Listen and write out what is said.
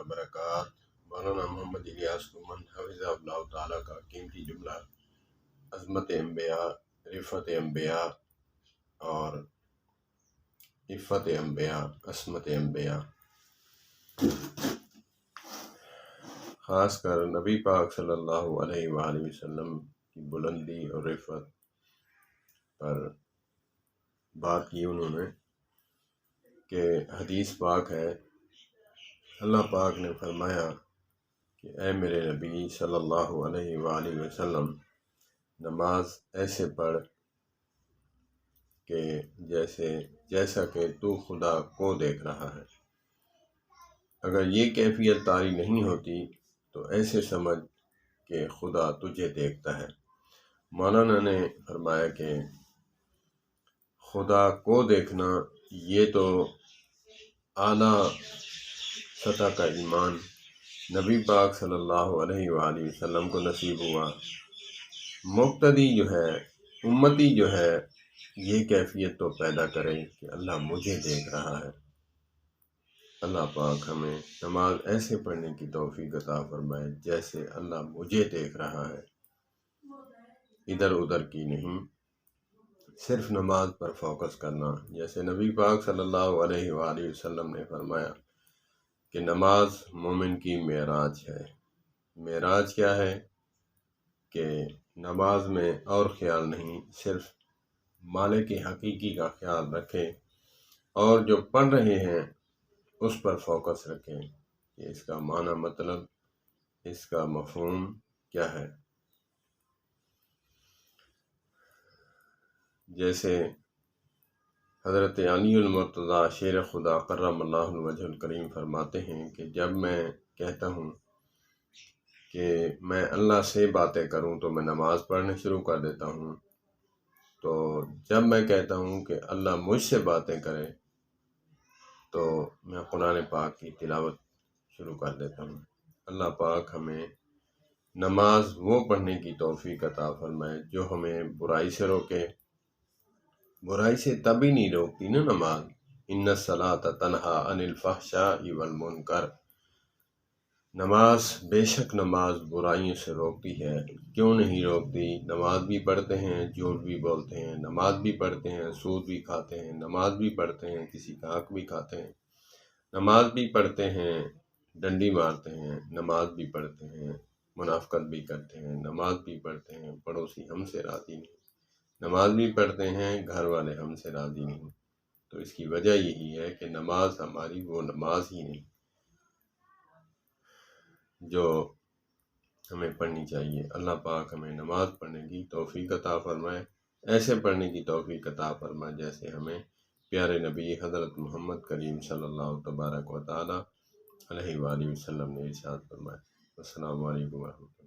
वबरकात। मौलाना Mohammad Ilyas Koeman हफिज़हुल्लाह ताला का कीमती जुमला अज़मत अंबिया, रिफ़त अंबिया और इफ़्फ़त अंबिया, असमत अंबिया। ख़ास कर नबी पाक सल्लल्लाहु अलैहि वसल्लम की बुलंदी और रिफ़त पर बात की उन्होंने कि हदीस पाक है, अल्लाह पाक ने फरमाया कि ऐ मेरे नबी सल्लल्लाहु अलैहि वसल्लम, नमाज ऐसे पढ़ कि जैसा कि तू खुदा को देख रहा है। अगर ये कैफियत तारी नहीं होती तो ऐसे समझ कि खुदा तुझे देखता है। मौलाना ने फरमाया कि खुदा को देखना ये तो आला सतह का ईमान नबी पाक सल्लल्लाहु अलैहि वसल्लम को नसीब हुआ। मुक्तदी जो है, उम्मती जो है, ये कैफियत तो पैदा करे कि अल्लाह मुझे देख रहा है। अल्लाह पाक हमें नमाज ऐसे पढ़ने की तौफीक अता फरमाए जैसे अल्लाह मुझे देख रहा है, इधर उधर की नहीं, सिर्फ नमाज पर फोकस करना। जैसे नबी पाक सल्लल्लाहु अलैहि वसल्लम ने फरमाया कि नमाज मोमिन की मेराज है। मेराज क्या है कि नमाज में और ख्याल नहीं, सिर्फ मालिक हकीकी का ख्याल रखें और जो पढ़ रहे हैं उस पर फोकस रखें कि इसका माना, मतलब इसका मफहूम क्या है। जैसे हज़रत अलीउल मुर्तज़ा शेर खुदा कर्रमल्लाहु वजहुल करीम फरमाते हैं कि जब मैं कहता हूँ कि मैं अल्लाह से बातें करूँ तो मैं नमाज़ पढ़ने शुरू कर देता हूँ, तो जब मैं कहता हूँ कि अल्लाह मुझसे बातें करे तो मैं कुरान पाक की तिलावत शुरू कर देता हूँ। अल्लाह पाक हमें नमाज वो पढ़ने की तौफीक अता फरमाए जो हमें बुराई से रोके। बुराई से तभी नहीं रोकती ना नमाज, इन्ना सलात तनहा अनिल फहशाई वल मुनकर। नमाज, बेशक नमाज बुराइयों से रोकती है। क्यों नहीं रोकती? नमाज भी पढ़ते हैं, झूठ भी बोलते हैं, नमाज भी पढ़ते हैं, सूद भी खाते हैं, नमाज भी पढ़ते हैं, किसी का हक भी खाते हैं, नमाज भी पढ़ते हैं, डंडी मारते हैं, नमाज भी पढ़ते हैं, मुनाफकत भी करते हैं, नमाज भी पढ़ते हैं, पड़ोसी हमसे राज़ी नहीं, नमाज भी पढ़ते हैं, घर वाले हमसे राज़ी नहीं। तो इसकी वजह यही है कि नमाज हमारी वो नमाज ही नहीं जो हमें पढ़नी चाहिए। अल्लाह पाक हमें नमाज पढ़ने की तौफीक अता फरमाए, ऐसे पढ़ने की तौफीक अता फरमाए जैसे हमें प्यारे नबी हज़रत मोहम्मद करीम सल्लल्लाहु तबारक व तआला अलैहि वसल्लम ने इरशाद फरमाया। अस्सलामु अलैकुम।